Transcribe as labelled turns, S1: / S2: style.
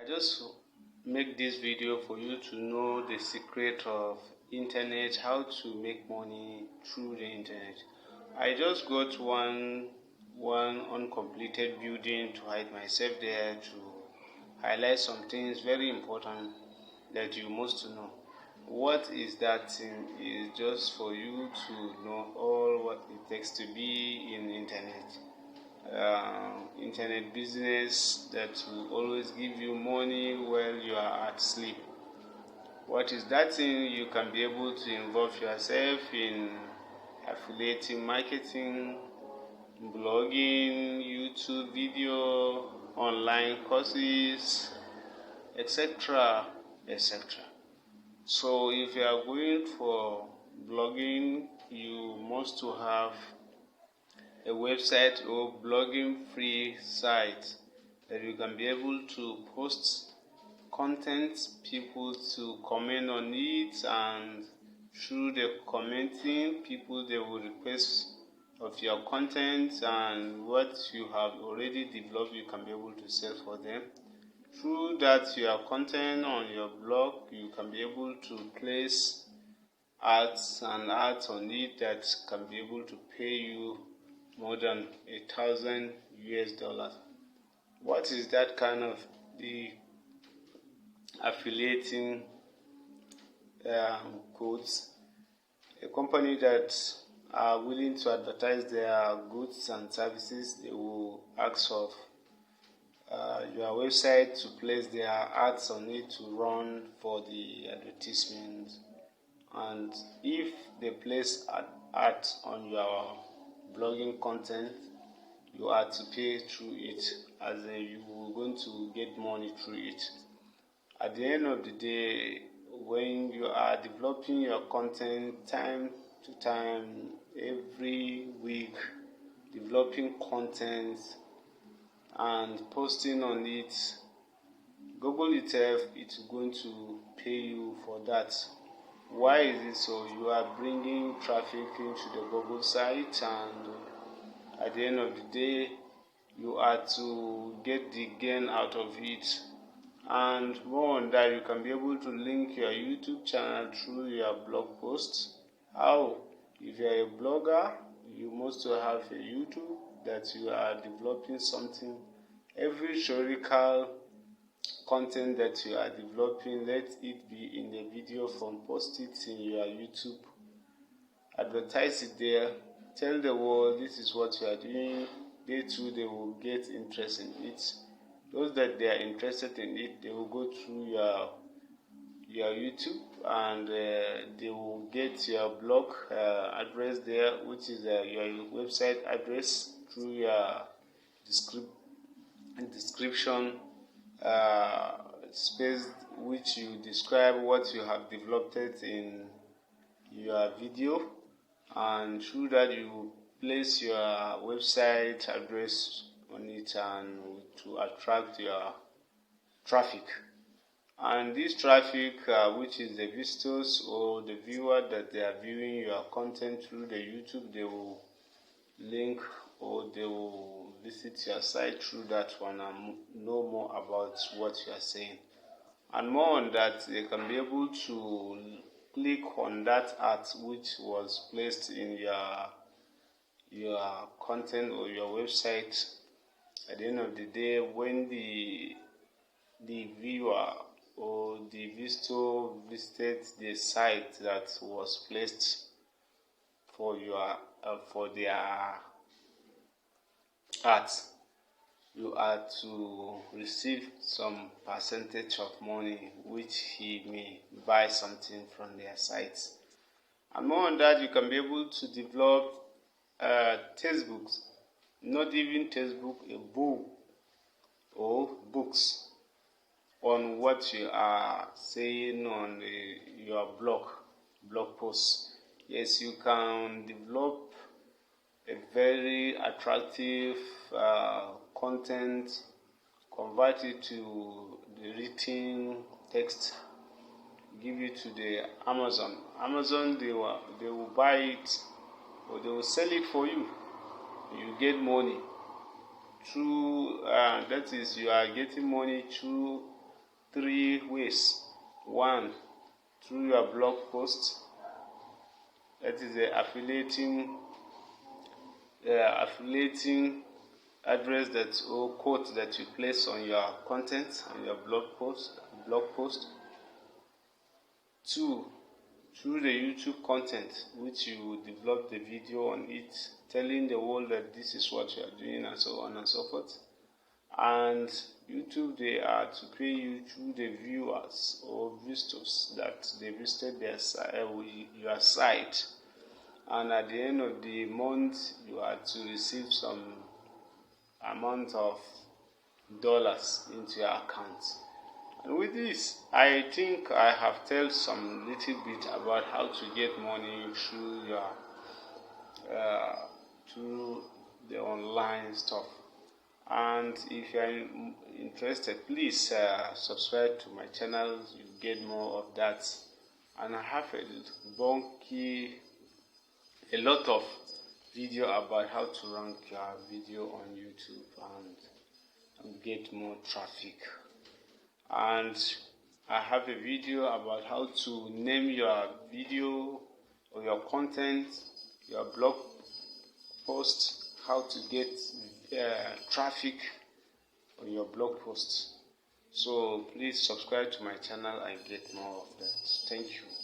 S1: I just make this video for you to know the secret of internet, how to make money through the internet. I just got one uncompleted building to hide myself there, to highlight some things very important that you must know. What is that thing is just for you to know all what it takes to be in internet. Internet business that will always give you money while you are at sleep. What is that thing? You can be able to involve yourself in affiliate marketing, blogging, YouTube video, online courses, etc. etc. So if you are going for blogging, you must to have a website or blogging free site that you can be able to post content, people to comment on it, and through the commenting, people they will request of your content, and what you have already developed you can be able to sell for them. Through that your content on your blog, you can be able to place ads on it that can be able to pay you more than $1,000. What is that kind of the affiliating codes? A company that are willing to advertise their goods and services, they will ask of your website to place their ads on it to run for the advertisement. And if they place ads on your blogging content, you are to pay through it, as in you are going to get money through it. At the end of the day, when you are developing your content time to time, every week, developing content and posting on it, Google itself is going to pay you for that. Why is it so? You are bringing traffic into the Google site, and at the end of the day, you are to get the gain out of it. And more on that, you can be able to link your YouTube channel through your blog posts. How? If you are a blogger, you must have a YouTube that you are developing something. Every historical content that you are developing, let it be in the video form. Post it in your YouTube, advertise it there, tell the world this is what you are doing. They too, they will get interest in it. Those that they are interested in it, they will go through your YouTube, and they will get your blog address there, which is your website address, through your description space, which you describe what you have developed in your video, and through that you place your website address on it, and to attract your traffic. And this traffic, which is the visitors or the viewer that they are viewing your content through the YouTube, they will link or they will visit your site through that one and know more about what you are saying. And more on that, they can be able to click on that ad which was placed in your content or your website. At the end of the day, when the viewer or the visitor visited the site that was placed for your for their ads, you are to receive some percentage of money, which he may buy something from their sites. And more on that, you can be able to develop textbooks, not even textbook, a book or books on what you are saying on your blog post. Yes, you can develop a very attractive content, convert it to the written text, give it to the Amazon. They will buy it, or they will sell it for you. You get money through that is, you are getting money through 3 ways. 1, through your blog post, that is the affiliating address that or quote that you place on your content on your blog post. 2, through the YouTube content, which you develop the video on it, telling the world that this is what you are doing, and so on and so forth. And YouTube, they are to pay you through the viewers or visitors that they visited your site, and at the end of the month you are to receive some amount of dollars into your account. And with this, I think I have told some little bit about how to get money through your through the online stuff. And if you are interested, please subscribe to my channel. You get more of that. And I have a lot of video about how to rank your video on YouTube and get more traffic. And I have a video about how to name your video or your content, your blog post, how to get traffic on your blog post. So please subscribe to my channel and get more of that. Thank you.